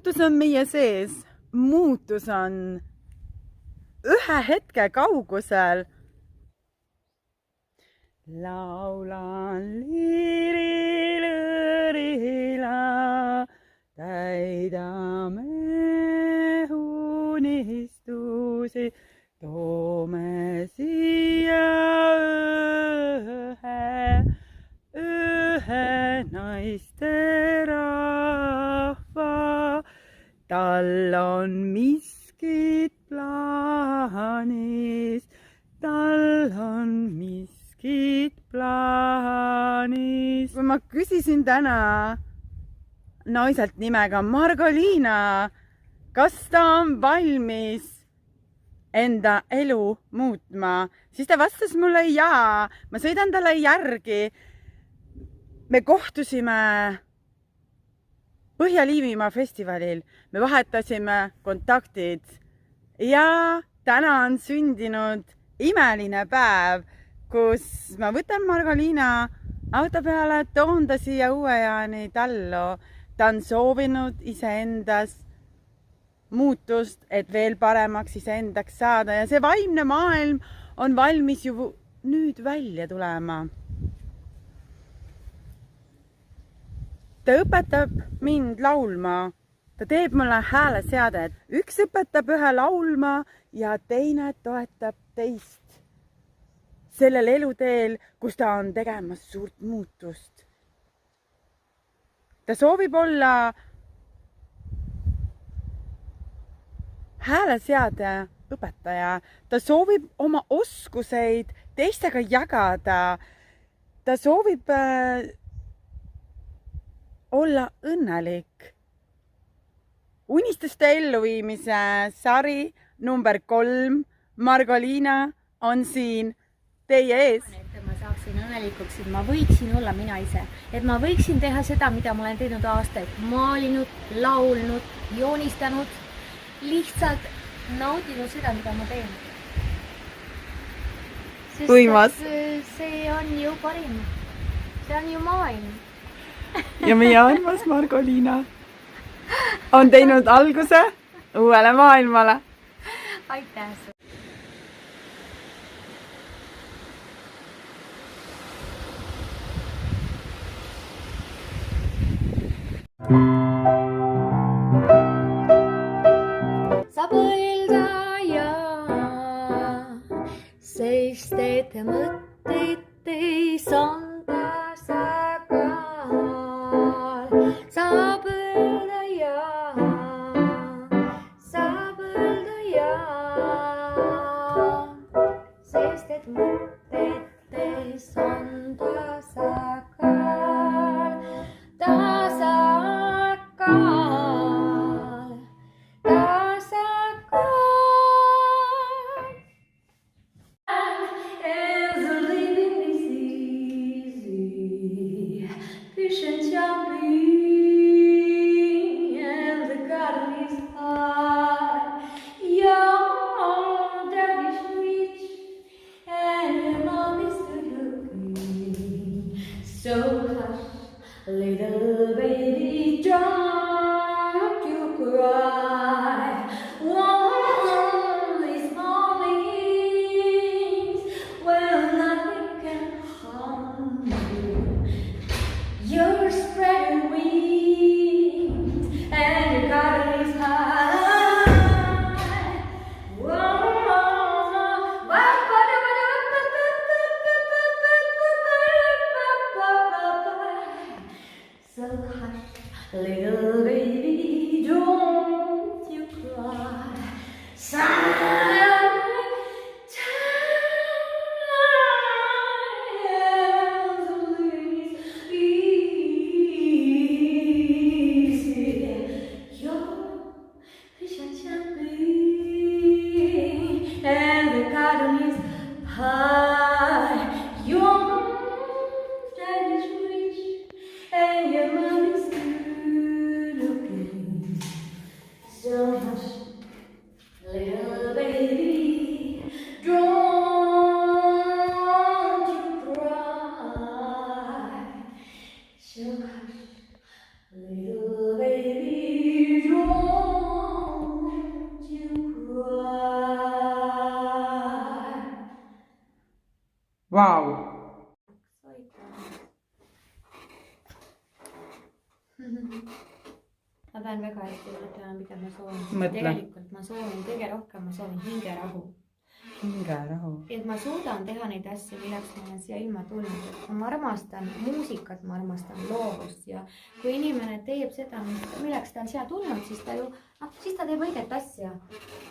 muutus on meie sees, muutus on ühe hetke kaugusel. Laulan liirilõõrila, täidame unistusi, toome siia ühe naisterahva. Tal on miskit plaanis, tal on miskit plaanis. Kui ma küsisin täna naiselt nimega Margoliina, kas ta on valmis enda elu muutma, siis ta vastas mulle jaa. Ma sõidan talle järgi. Me kohtusime Põhja-Liivimaa festivalil. Me vahetasime kontaktid ja täna on sündinud imeline päev, kus ma võtan Margoliina auto peale, toon ta siia Uue-Jaani tallu. Ta on soovinud iseendas muutust, et veel paremaks iseendaks saada ja see vaimne maailm on valmis ju nüüd välja tulema. Ta õpetab mind laulma, ta teeb mulle hääleseadet. Üks õpetab ühe laulma ja teine toetab teist sellel eluteel, kus ta on tegemas suurt muutust. Ta soovib olla hääleseade õpetaja. Ta soovib oma oskuseid teistega jagada. Ta soovib olla õnnelik. Unistuste elluviimise sari number 3 Margoliina on siin teie ees. Et ma saaksin õnnelikuks, et ma võiksin olla mina ise. Et ma võiksin teha seda, mida ma olen teinud aastaid. Maalinud, laulnud, joonistanud. Lihtsalt naudinud seda, mida ma teen. Võimas. See on ju parim. See on ju maailm. Ja meie armas Margoliina on teinud alguse uuele maailmale. Aitäh! Saab öelda sest et mõtetes on tasakaal. Saab öelda sest et mõtetes on tasakaal. Tasakaal. Vau! Ma pean väga hästi mõtlema, mida ma soovin. Mõtle. Tegelikult ma soovin kõige rohkem, ma soovin hingerahu. Hingerahu. Et ma suudan teha neid asju, milleks ma olen siia ilma tulnud. Et ma armastan muusikat, ma armastan loovust ja kui inimene teeb seda, milleks ta on siia tulnud, siis ta ju, siis ta teeb õiget asja.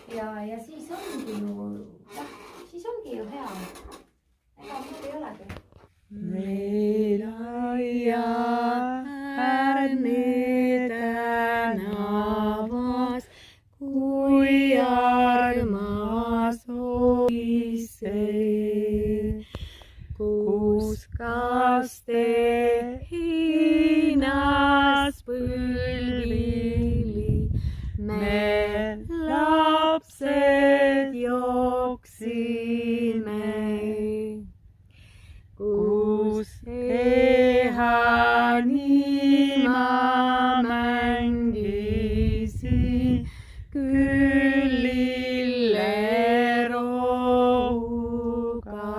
Ja siis ongi ju hea. Ega muud ei olegi. Meelaia härni tänavas, kui armas oli see, kus kaste hiinas põlvili me lapsed jooksime. Kus ehani ma mängisin küll lillerohuga,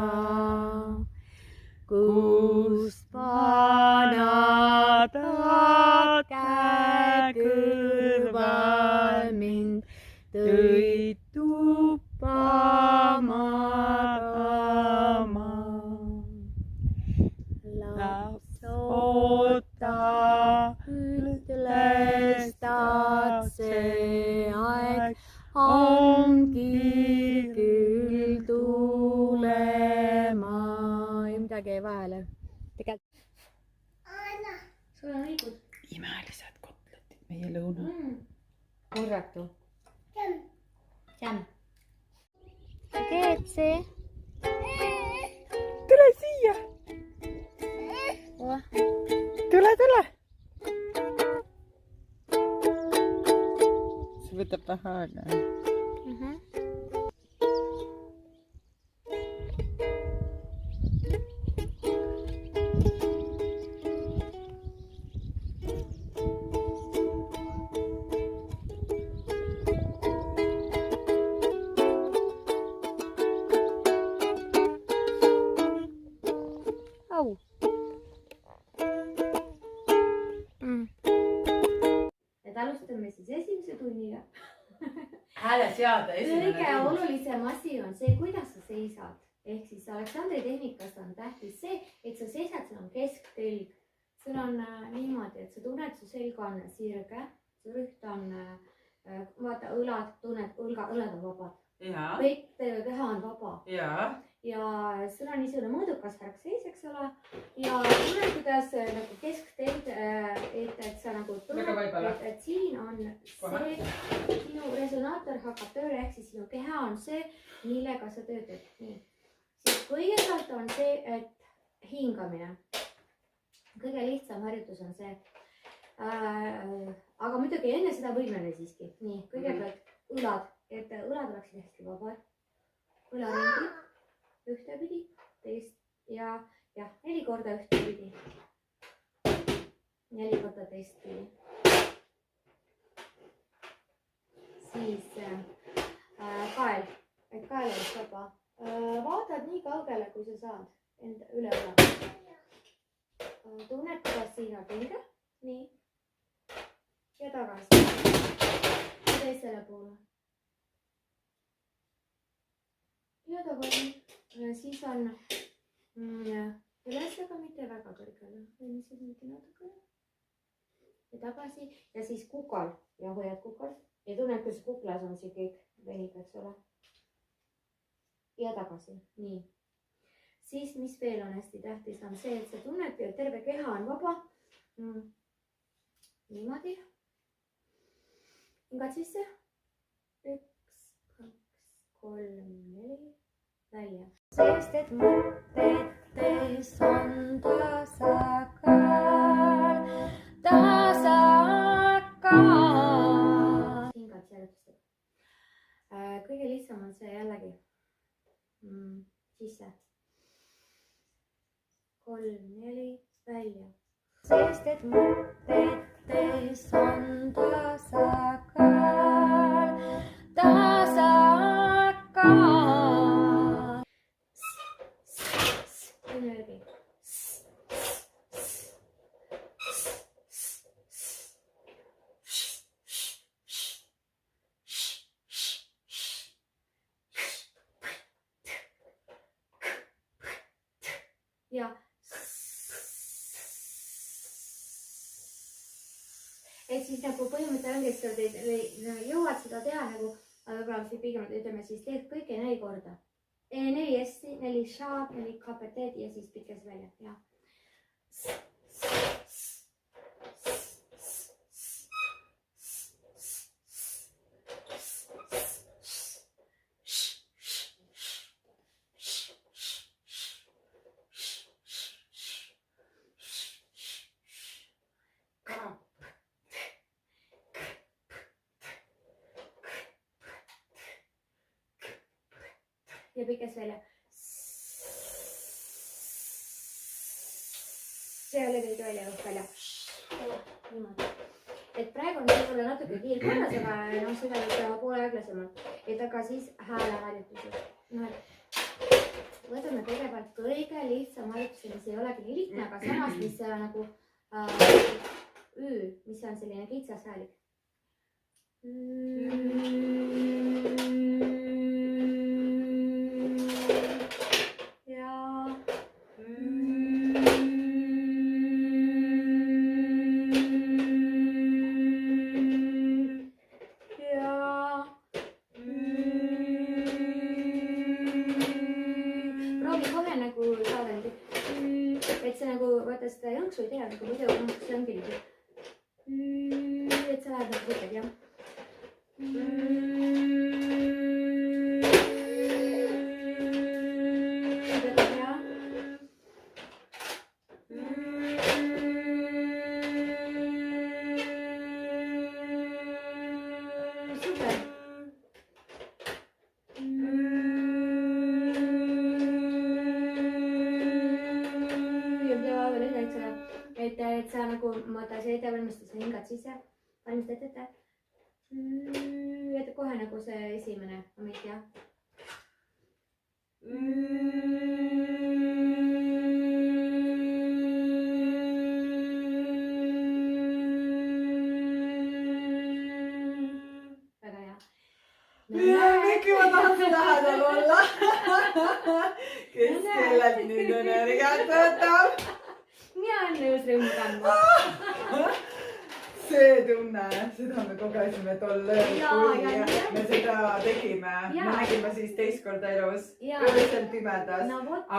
kus vanad käe kõrval mind tõid tuppa magama. Laps oota, ütles ta, see aeg ongi küll tulema. Ja midagi ei vahele. Tegelikult. Sul on õigus. Imelised kotletid, meie lõuna. Murratu. Jam. Keet see. Tule siia! Tule! See võtab vähe aega. Au. Et alustame siis esimese tunniga. Hääle seada Kõige olulisem asi on see, kuidas sa seisad. Ehk siis Aleksandri tehnikas on tähtis see, et sa seisad, sul on kesktelg. Sul on niimoodi, et sa tunned, su selg on sirge, su rüht on, vaata, õlad, tunned, õlad on vabad. Kõik terve keha on vaba. Ja sul on niisugune mõõdukas värk sees, eks ole. Ja tunned, kuidas nagu kesktelg, et sa nagu tunned, et siin on see, sinu resonaator hakkab tööle, ehk siis sinu keha on see, millega sa töötad. Nii. Siis kõigepealt on see, et hingamine. Kõige lihtsam harjutus on see. Aga muidugi enne seda võimleme siiski. Nii, kõigepealt õlad, et õlad oleksid hästi vabad. Õlaringid. Ühtepidi, teist ja 4 korda ühtepidi. 4 korda teistpidi. Siis kael, et kael oleks vaba. Vaatad nii kaugele, kui sa saad enda üle õla. Tunned, kuidas siin on pinge. Nii. Ja tagasi. Ja teisele poole. Ja tagasi. Siis on üles, aga mitte väga kõrgele. Siis mitte natukene. Ja tagasi. Ja siis kukal. Ja hoiad kukal. Ja tunned, kuidas kuklas on siin kõik venib, eks ole. Ja tagasi. Nii. Siis, mis veel on hästi tähtis, on see, et sa tunned, et terve keha on vaba. Niimoodi. Hingad sisse. 1, 2, 3, 4. Välja. Sest, et mõtetes on tasakaal. Hingad seletused. Kõige lihtsam on see jällegi sisse. 3, 4, välja. Sest, et mõtetes on tasakaal. ja et siis nagu põhimõte ongi, et sa jõuad seda teha nagu, aga võib-olla pigem ütleme siis teed kõike 4 korda. 4 S-i, 4 šaab, 4 KPT-d ja siis pikkes välja, jah. Ja pikkes välja. See oli kõige välja õhk välja. Niimoodi. Et praegu on võib-olla natuke kiirkorras, aga no seda võib teha poole aeglasemalt. Et aga siis hääle harjutused. Võtame kõigepealt kõige lihtsam harjutus, mis ei olegi nii lihtne, aga samas, mis nagu Ü, mis on selline kitsas häälik. Seda jõnksu ei tea, aga muidu see ongi nii. Et sa lähed nagu võtad, jah. Väga hea. Super. Et sa nagu mõõda see ettevalmistus ja hingad sisse, valmistad ette. Et kohe nagu see esimene moment, jah. Väga hea. Mikki ma tahan seda lähedal olla. Kes kellelt nüüd energiat võtab? Mina olen nõus rõõmu kandma. See tunne, seda me kogesime tol ööl, kui me seda tegime. Me nägime siis teist korda elus, öösel pimedas,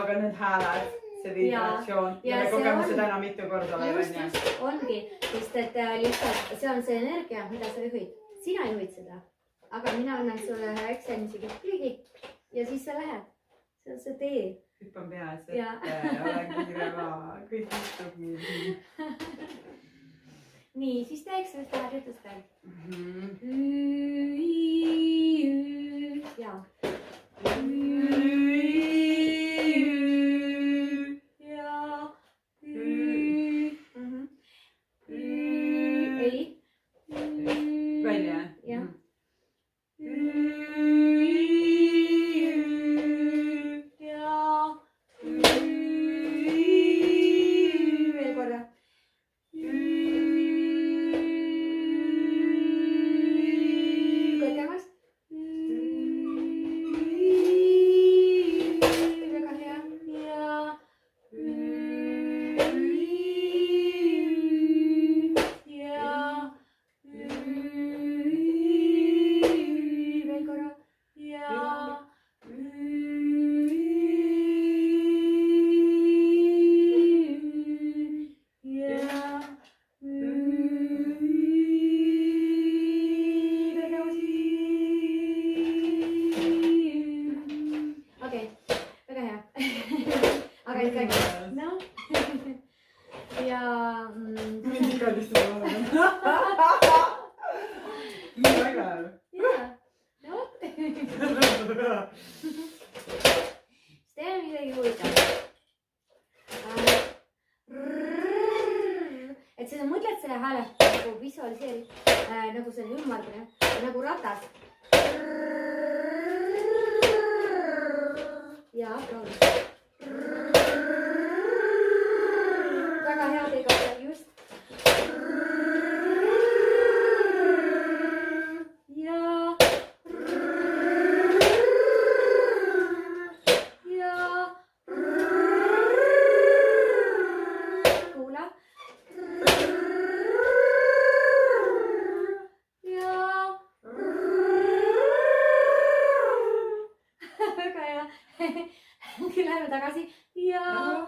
aga need hääled, see vibratsioon. Ja me kogeme seda enam mitu korda veel. Just ongi, sest et lihtsalt see on see energia, mida sa juhid. Sina juhid seda, aga mina annan sulle ühe eksemisi kliki ja siis sa lähed. See on see tee. Hüppan peas ette, olen kiirema, kõik istub nii. Nii, siis teeks ühte harjutust veel. Ja. Ei. Välja. Ja. Et seda mõtled selle hääle nagu visualiseerid nagu selle ümmargune, nagu ratas. Ja, proovi. Väga hea teiga, just. Ja. läheme tagasi ja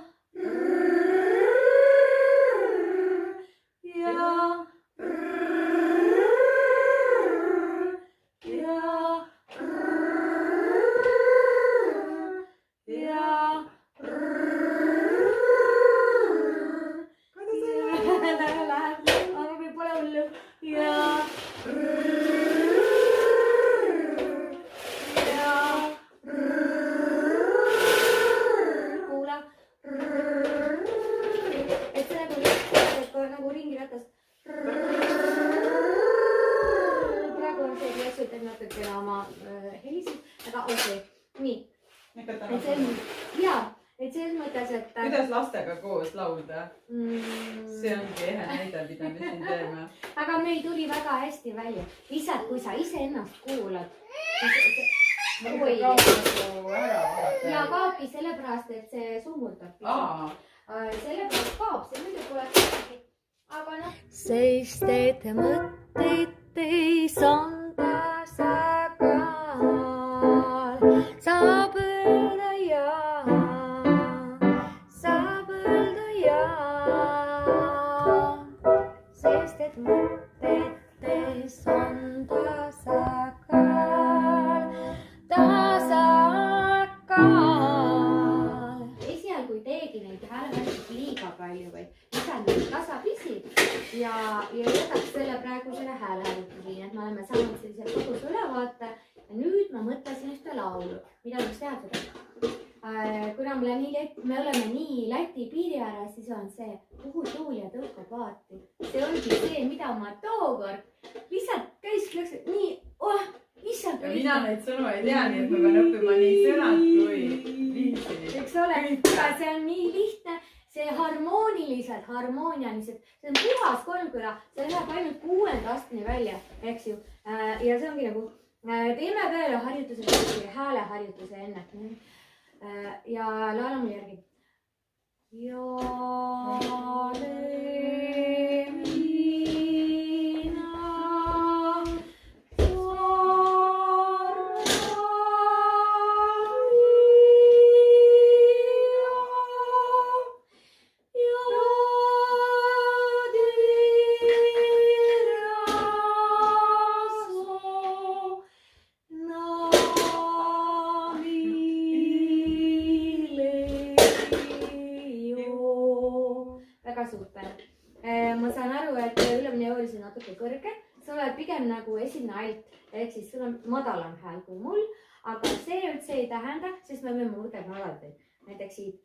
nagu ringiratast. Praegu on see klassid, et natukene oma helisid, aga okei. Nii. Et selles mõttes, et... Kuidas lastega koos laulda? See ongi ehe näide, mida me siin teeme. Aga meil tuli väga hästi välja. Lihtsalt, kui sa ise ennast kuulad. Ja kaobki sellepärast, et see summutab. Sellepärast kaob, see muidu pole kuidagi. Aga noh. Sest et mõtteid teis on tasakaal. Saab öelda ja. Sest et mõtteid teis on tasakaal. Esialgu ei teegi neid hääleväärselt liiga palju, vaid lisandub tasapisi ja jätaks selle praegusele hääleharjutusele, et me oleme saanud sellise kodusa ülevaate ja nüüd ma mõtlesin ühte laulu, mida võiks teha seda. Kuna me oleme nii Läti piiri ääres, siis on see Kuhu tuul ja tõukab vaati. See ongi see, mida ma tookord lihtsalt käiski nii, issand. Ja mina neid sõnu ei tea, nii et ma pean õppima nii sõnad kui viisi. Eks ole, see on nii lihtne, see harmoonialiselt, see on puhas kolmkõla, see läheb ainult 6. astmeni välja, eks ju. Ja see ongi nagu, teeme veel harjutuse, hääleharjutuse enne. Ja laula mul järgi. Ma saan aru, et ülemine joolis on natuke kõrge, sa oled pigem nagu esimene alt, ehk siis sul on madalam hääl kui mul, aga see üldse ei tähenda, sest me võime murdema alati. Näiteks siit.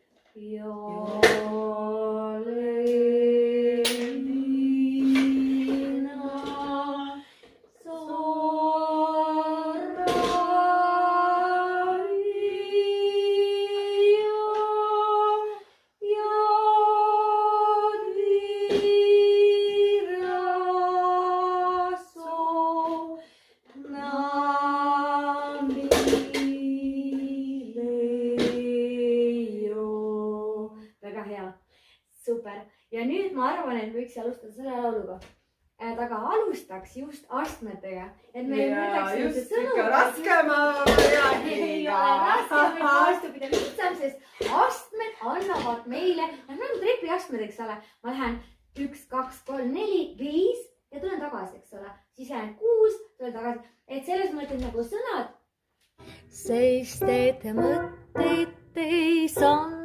Super. Ja nüüd ma arvan, et võiks alustada selle lauluga. Aga alustaks just astmetega. Et me ja just ikka raskema midagi. Ei ole raskema, vastupidi lihtsam, sest astmed annavad meile, nagu trepiastmed, eks ole. Ma lähen 1, 2, 3, 4, 5 ja tulen tagasi, eks ole. Siis lähen 6, tulen tagasi. Et selles mõttes nagu sõnad. Sest et mõtteid teis on